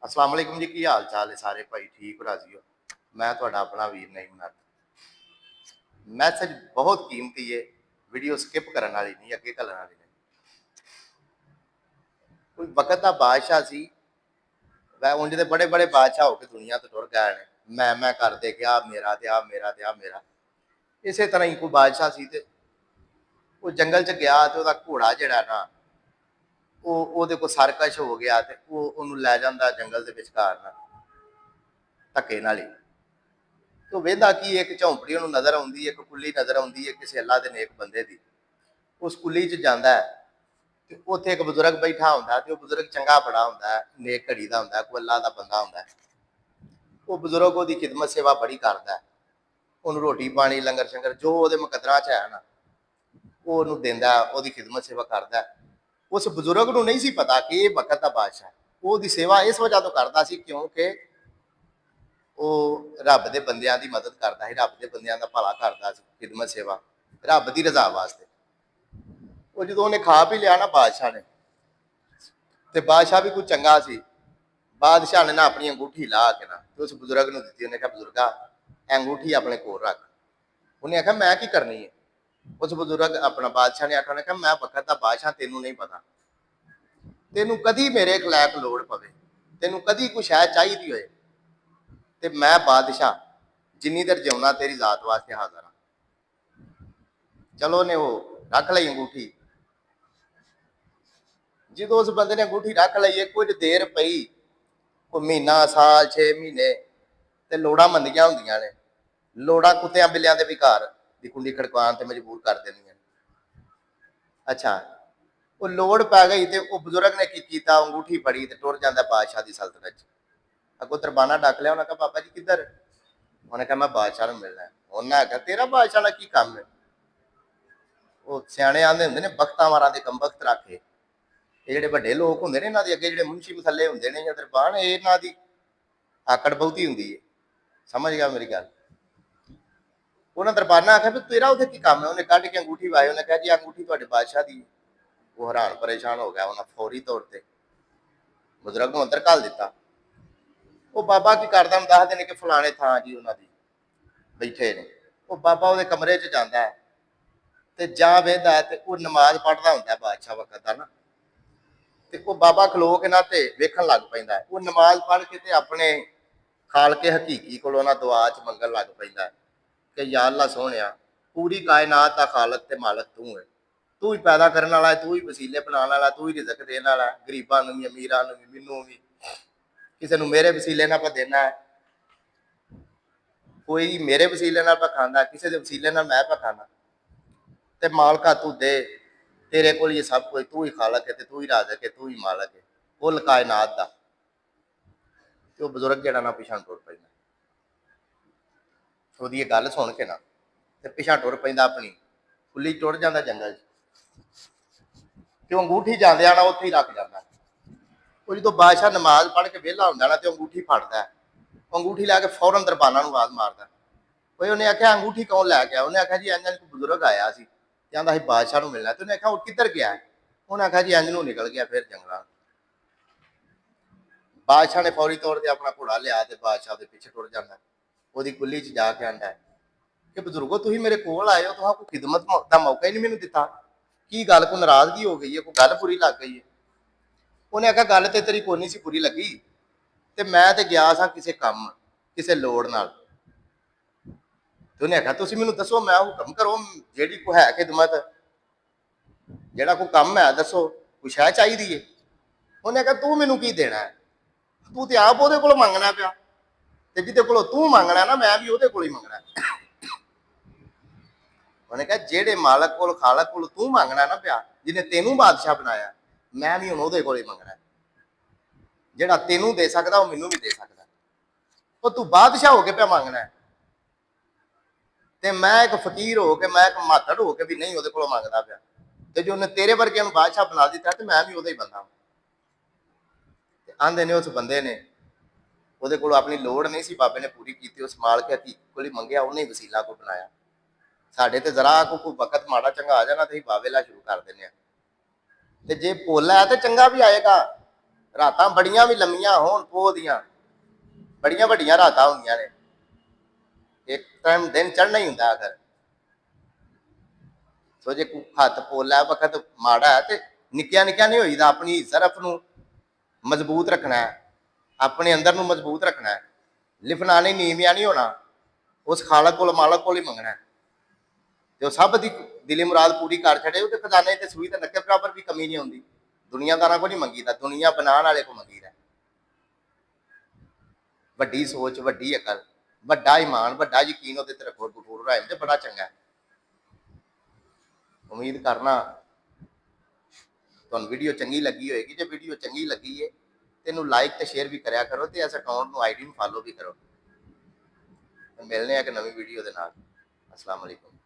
अस्सलाम वालेकुम जी। की हाल चाल है सारे भाई? ठीक राजी हो? मैं थोड़ा अपना वीर नहीं बना। मैसेज बहुत कीमती है, वीडियो स्किप करने वाली नहीं, अगे घलन वाली नहीं। कोई वक्त का बादशाह सी, वह उंज दे बड़े बड़े बादशाह होकर दुनिया तो टुर गए ने। मैं करते कि आ मेरा ते आ मेरा ते आ मेरा। इस तरह ही कोई बादशाह सी ते वो जंगल च गया तो उसका घोड़ा जड़ा ना वो को सरकश हो गया ते वो उन्होंने लै जाता जंगल के विचकार ना धक्के नाल ही। तो वेंदा की एक झोंपड़ी उन्होंने नज़र आती, एक कुली नज़र आती है किसी अल्लाह के नेक बंदे की। उस कुली च जाता है तो उत्थे एक बजुर्ग बैठा होंदा ते वो बुजुर्ग चंगा बड़ा होंदा है, नेक घड़ी दा होंदा है, कोई अल्लाह दा बंदा होंदा है। वो बुजुर्ग उसकी खिदमत सेवा बड़ी करता है, उन्होंने रोटी पानी लंगर शंगर जो वो मुकदरा च है ना वो उन्होंने देंदा है, उसकी खिदमत सेवा करता है। उस बुजुर्ग को नहीं सी पता कि ये वक्त का बादशाह है। वो उसकी सेवा इस वजह तो करता सी क्योंकि वो रब के बंदियां की मदद करता है, रब के बंदियां का भला करता सी, खिदमत सेवा रब की रजा वास्ते। वो जो उन्हें खा पी लिया ना बादशाह ने, तो बादशाह भी कुछ चंगा सी। बादशाह ने ना अपनी अंगूठी ला के ना तो उस बुजुर्ग ने दी। उन्हें कहा बुजुर्गा अंगूठी अपने कोल रख। उन्हें आखिया मैं की करनी है? उस बुजुर्ग अपना बादशाह ने आखा, उन्हें कहा मैं वक्त का बादशाह, तेनू नहीं पता। तेनू कदी मेरे खिलाफ लोड़ पवे, तेनू कदी कुछ शह चाहिए होए ते मैं बादशाह जिन्नी देर जिउना तेरी जात वास्ते हाजिर हाँ। चलो ने वो रख ली अंगूठी। जो उस बंदे ने अंगूठी रख ली है, कुछ देर पई, कोई महीना साल 6 महीने ते लोड़ा मंदियां होंदियां ने। लोड़ा कुत्तियां बिल्लियां दे भी घर दी कुंडी खड़कान ते मजबूर कर देंदियां। अच्छा, वो लोड़ पै गई तो वो बुजुर्ग ने की कीता, अंगूठी फड़ी ते टुर जांदा बादशाह दी सल्तनत च। अगों दरबाना डक लिया, उन्हें कहा बाबा जी किधर? उन्हें कहा मैं बादशाह नूं मिलना है। उन्हें आख्या तेरा बादशाह नाल की काम है? वो सियाणे आंदे हुंदे ने बख्तां वारां दे कम बख्त रखे। ये जिहड़े वड्डे लोग हुंदे ने इन्हां दे अगे जिहड़े मुंशी मसले हुंदे ने जां दरबान, इन्हां दी आकड़ बहुती हुंदी है। समझ गया मेरी गल? उन्हें दरबाना आख्या भी तेरा उसे की काम है? उन्हें कढ़ के अंगूठी वाई। उन्हें कहा जी अंगूठी तुहाडे बादशाह दी। वो हैरान परेशान हो गया। उन्हें फौरी तौर पर बुजुर्ग नूं अंदर घल दिता। वो बाबा की करदा दस देने कि फलाने थां जी उन्होंने बैठे ने। वो बाबा वो कमरे च जाता है तो जा वेंदा है तो नमाज पढ़ता होंगे बादशाह वक्त का ना। तो वो बाबा खलो के ना ते वेखन लग पैंदा है। वो नमाज पढ़ के ते अपने खालके हकीकी को दुआ च मंगन लग पैंदा है कि या अल्लाह सोहणिया पूरी कायनात का खालक ते मालक तू है। तू ही पैदा करने वाला है, तू ही वसीले बनाने वाला, तू ही रिजक देने वाला है, गरीबों भी अमीरों भी मैनू भी। किसी को मेरे वसीले ना पर देना है, कोई मेरे वसीले ना पर खाना, किसी के वसीले ना मैं पर खाना। ते मालका तू दे, तेरे को ये सब कुछ, तू ही खालक है, तू ही राजक है, तू ही मालक है कुल कायनात का। तो बुजुर्ग जरा ना पिछा टुर पैंदा, उसकी गल सुन के ना तो पिछा टुर पैंदा, अपनी खुली टुर जाता जंगल। तो अंगूठी जांदियां ना उत्थे ही रख जाता। वो जो बादशाह नमाज पढ़ के वेला होंदा ना तो अंगूठी फड़दा है। अंगूठी लैके फौरन दरबाना नूं आवाज मारदा। कोई उन्हें आख्या अंगूठी कौन लैके आया? उन्हें आख्या जी इंज इंज बुजुर्ग आया सी, कहता सी बादशाह नूं मिलना। तो उन्हें आख्या वो किधर गया है? उन्हें आख्या जी इंज नूं निकल गया फिर जंगलां। बादशाह ने फौरी तौर पर अपना घोड़ा लिया तो बादशाह के पिछे टुर जाता। वो कुली च जाके आंदा है कि बजुर्गो तुम मेरे कोल आए हो, तुहां कोई खिदमत का मौका ही नहीं मैनूं दिता। की गल कोई नाराजगी हो गई है, कोई गल बुरी लग गई है? उन्हें आख्या गल तो तेरी कोई नहीं सी बुरी लगी, तो मैं तो गया सा किसी काम किसी लोड़ नाल। तो उन्हें आख्या तुसीं मैनूं दसो, मैं हुक्म करो जिहड़ी कोई है खिदमत, जिहड़ा कोई काम है दसो, कोई शै चाहिदी है? उन्हें आख्या तू मैनूं की देना है? तू तो आप वो को मंगना पिया, तो जिदे को तू मंगना ना मैं भी वो ही मंगना। उन्हें कहा जेड़े मालक को खालक को तू मंगना ना पिया, जिन्हें तेनू बादशाह बनाया, मैं भी हूँ वो ही मंगना। जेड़ा तेनू दे सकता वो मैनू भी दे सकता। तो तू बादशाह होके पिया मंगना है, तो मैं एक फकीर हो के, मैं एक मातड़ हो के भी नहीं वो मंगता पिया। तो जो उन्हें तेरे वर्गे बादशाह बना दिता तो मैं भी वो ही बंदा। आंदे ने उस बंदे ने वो अपनी लोड़ नहीं सी बाबे ने पूरी की, उस माल के हकीक को मंगया, उन्हें वसीला को बनाया। साढ़े तो जरा कोई वक्त माड़ा चंगा आ जाना तो बावे ला शुरू कर देने। जे भुल है तो चंगा भी आएगा, ਰਾਤਾਂ ਬੜੀਆਂ ਵੀ ਲੰਮੀਆਂ ਹੋਣ ਪੋਹ ਦੀਆਂ, ਬੜੀਆਂ ਵੱਡੀਆਂ ਰਾਤਾਂ ਹੁੰਦੀਆਂ ਨੇ। ਇੱਕ ਟਾਈਮ ਦਿਨ ਚੜ੍ਹਨਾ ਹੀ ਹੁੰਦਾ ਆਖਰ। ਸੋ ਜੇ ਕੋਈ ਹੱਥ ਪੋਲਾ ਵਕਤ ਮਾੜਾ ਹੈ ਤੇ ਨਿੱਕਿਆ ਨਿੱਕਿਆ ਨਹੀਂ ਹੋਈਦਾ। ਆਪਣੀ ਸਰਫ ਨੂੰ ਮਜ਼ਬੂਤ ਰੱਖਣਾ ਹੈ, ਆਪਣੇ ਅੰਦਰ ਨੂੰ ਮਜ਼ਬੂਤ ਰੱਖਣਾ ਹੈ। ਲਿਫਣਾ ਨਹੀਂ, ਨੀਵਿਆਂ ਨਹੀਂ ਹੋਣਾ। ਉਸ ਖਾਲਕ ਕੋਲ, ਮਾਲਕ ਕੋਲ ਹੀ ਮੰਗਣਾ ਹੈ। ਤੇ ਉਹ ਸਭ ਦੀ ਦਿਲੀ ਮੁਰਾਦ ਪੂਰੀ ਕਰ ਛੱਡੇ। ਉਹਦੇ ਖਜ਼ਾਨੇ ਤੇ ਸੂਈ ਤੇ ਨੱਕੇ ਬਰਾਬਰ ਵੀ ਕਮੀ ਨਹੀਂ ਆਉਂਦੀ। ਦੁਨੀਆਦਾਰਾਂ ਕੋਲ ਨਹੀਂ ਮੰਗੀਦਾ, ਦੁਨੀਆ ਬਣਾਉਣ ਵਾਲੇ ਕੋਲ ਮੰਗੀਦਾ। ਵੱਡੀ ਸੋਚ, ਵੱਡੀ ਅਕਲ, ਵੱਡਾ ਈਮਾਨ, ਵੱਡਾ ਯਕੀਨ ਉਹਦੇ ਤੇ ਰੱਖੋ। ਗੁਰੂ ਰਾਮ ਤੇ ਬੜਾ ਚੰਗਾ ਹੈ। ਉਮੀਦ ਕਰਨਾ ਤੁਹਾਨੂੰ ਵੀਡੀਓ ਚੰਗੀ ਲੱਗੀ ਹੋਏਗੀ। ਜੇ ਵੀਡੀਓ ਚੰਗੀ ਲੱਗੀ ਹੈ ਤੈਨੂੰ ਲਾਈਕ ਤੇ ਸ਼ੇਅਰ ਵੀ ਕਰਿਆ ਕਰੋ ਤੇ ਇਸ ਅਕਾਊਂਟ ਨੂੰ ਆਈਡੀ ਨੂੰ ਫਾਲੋ ਵੀ ਕਰੋ। ਮਿਲਨੇ ਆ ਇੱਕ ਨਵੀਂ ਵੀਡੀਓ ਦੇ ਨਾਲ। ਅਸਲਾਮ ਅਲੈਕੁਮ।